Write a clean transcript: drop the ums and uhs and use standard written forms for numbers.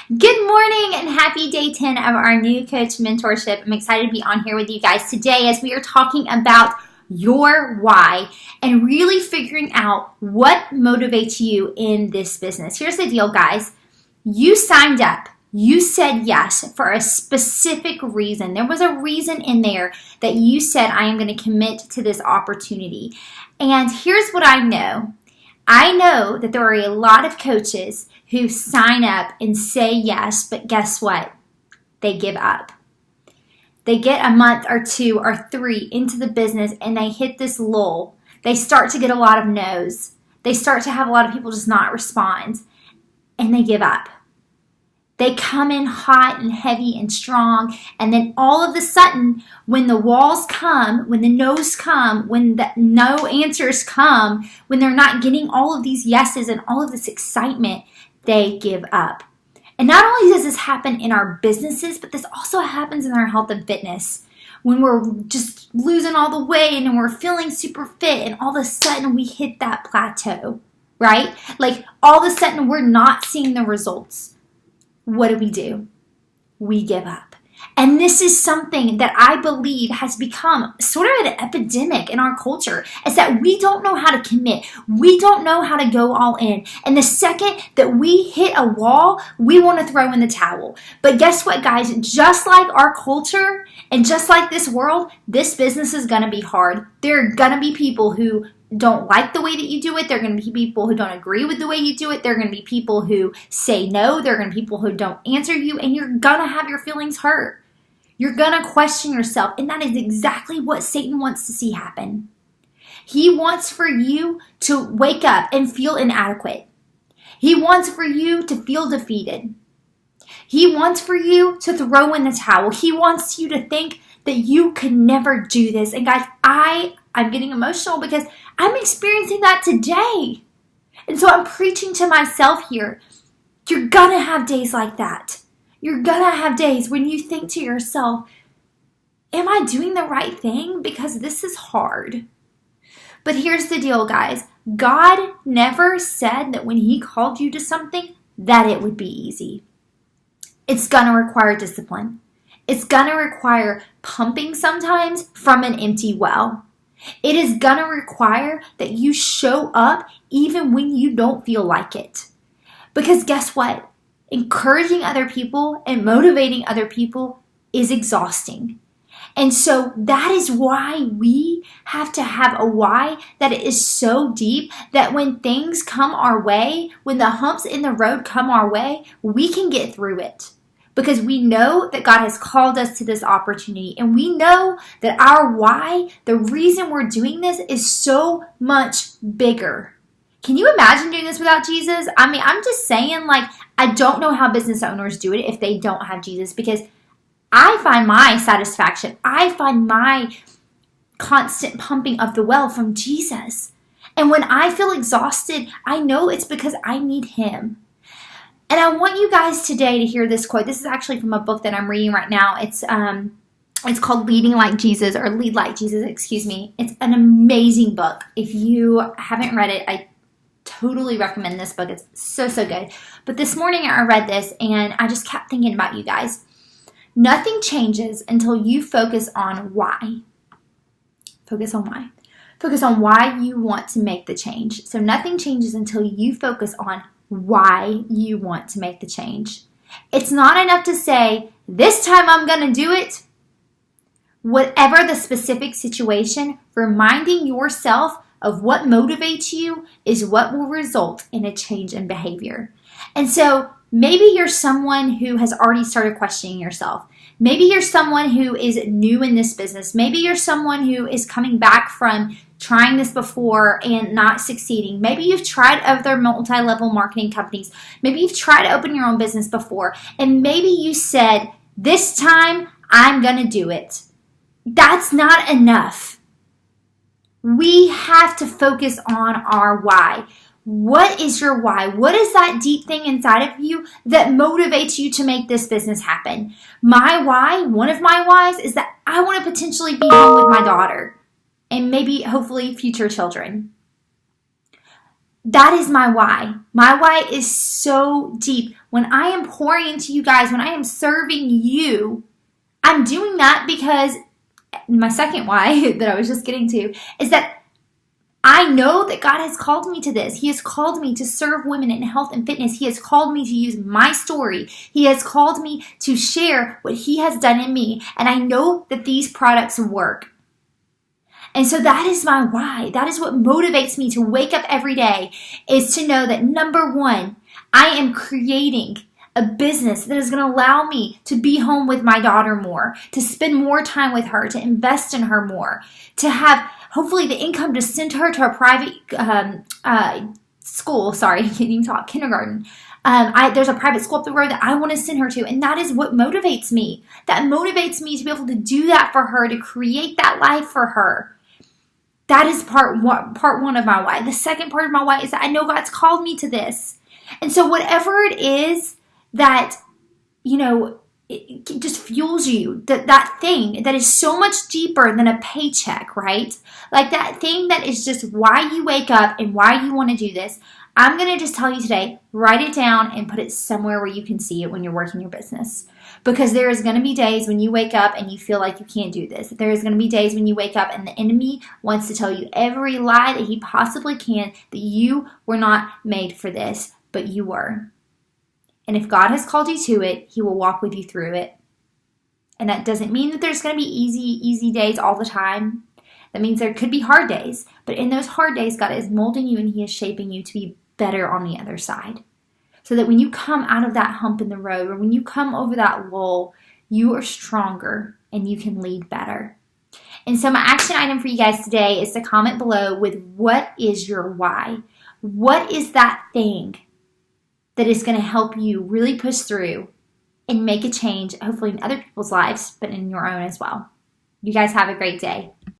Good morning and happy day 10 of our new coach mentorship. I'm excited to be on here with you guys today as we are talking about your why and really figuring out what motivates you in this business. Here's the deal, guys. You signed up. You said yes for a specific reason. There was a reason in there that you said, I am going to commit to this opportunity. And here's what I know. I know that there are a lot of coaches who sign up and say yes, but guess what? They give up. They get a month or 2 or 3 into the business and they hit this lull. They start to get a lot of no's. They start to have a lot of people just not respond, and they give up. They come in hot and heavy and strong, and then all of a sudden, when the walls come, when the no's come, when the no answers come, when they're not getting all of these yeses and all of this excitement, they give up. And not only does this happen in our businesses, but this also happens in our health and fitness. When we're just losing all the weight and we're feeling super fit, and all of a sudden we hit that plateau, right? Like all of a sudden we're not seeing the results. What do? We give up. And this is something that I believe has become sort of an epidemic in our culture, is that we don't know how to commit. We don't know how to go all in. And the second that we hit a wall, we want to throw in the towel. But guess what, guys? Just like our culture and just like this world, this business is going to be hard. There are going to be people who don't like the way that you do it. There are going to be people who don't agree with the way you do it. There are going to be people who say no. There are going to be people who don't answer you, and you're going to have your feelings hurt. You're going to question yourself, and that is exactly what Satan wants to see happen. He wants for you to wake up and feel inadequate. He wants for you to feel defeated. He wants for you to throw in the towel. He wants you to think that you could never do this. And guys, I'm getting emotional because I'm experiencing that today. And so I'm preaching to myself here. You're going to have days like that. You're going to have days when you think to yourself, am I doing the right thing? Because this is hard. But here's the deal, guys. God never said that when He called you to something that it would be easy. It's going to require discipline. It's going to require pumping sometimes from an empty well. It is going to require that you show up even when you don't feel like it. Because guess what? Encouraging other people and motivating other people is exhausting. And so that is why we have to have a why that is so deep that when things come our way, when the humps in the road come our way, we can get through it. Because we know that God has called us to this opportunity. And we know that our why, the reason we're doing this, is so much bigger. Can you imagine doing this without Jesus? I mean, I'm just saying, I don't know how business owners do it if they don't have Jesus. Because I find my satisfaction, I find my constant pumping of the well from Jesus. And when I feel exhausted, I know it's because I need Him. And I want you guys today to hear this quote. This is actually from a book that I'm reading right now. It's called Leading Like Jesus, or Lead Like Jesus, excuse me. It's an amazing book. If you haven't read it, I totally recommend this book. It's so good. But this morning I read this and I just kept thinking about you guys. Nothing changes until you focus on why. Focus on why. Focus on why you want to make the change. So nothing changes until you focus on why you want to make the change. It's not enough to say, this time I'm going to do it. Whatever the specific situation, reminding yourself of what motivates you is what will result in a change in behavior. And so maybe you're someone who has already started questioning yourself. Maybe you're someone who is new in this business. Maybe you're someone who is coming back from trying this before and not succeeding. Maybe you've tried other multi-level marketing companies. Maybe you've tried to open your own business before. And maybe you said, this time I'm going to do it. That's not enough. We have to focus on our why. What is your why? What is that deep thing inside of you that motivates you to make this business happen? My why, one of my whys, is that I want to potentially be home with my daughter and maybe hopefully future children. That is my why. My why is so deep. When I am pouring into you guys, when I am serving you, I'm doing that because my second why that I was just getting to is that I know that God has called me to this. He has called me to serve women in health and fitness. He has called me to use my story. He has called me to share what He has done in me. And I know that these products work. And so that is my why. That is what motivates me to wake up every day, is to know that number one, I am creating a business that is going to allow me to be home with my daughter more, to spend more time with her, to invest in her more, to have hopefully the income to send her to a private school. Sorry, I can't even talk, kindergarten. There's a private school up the road that I want to send her to, and that is what motivates me. That motivates me to be able to do that for her, to create that life for her. That is part one of my why. The second part of my why is that I know God's called me to this. And so whatever it is that, it just fuels you, that thing that is so much deeper than a paycheck, right? Like that thing that is just why you wake up and why you want to do this. I'm going to just tell you today, write it down and put it somewhere where you can see it when you're working your business. Because there is going to be days when you wake up and you feel like you can't do this. There is going to be days when you wake up and the enemy wants to tell you every lie that he possibly can, that you were not made for this, but you were. And if God has called you to it, He will walk with you through it. And that doesn't mean that there's going to be easy days all the time. That means there could be hard days. But in those hard days, God is molding you and He is shaping you to be better on the other side. So that when you come out of that hump in the road, or when you come over that lull, you are stronger and you can lead better. And so my action item for you guys today is to comment below with what is your why? What is that thing that is going to help you really push through and make a change, hopefully in other people's lives, but in your own as well? You guys have a great day.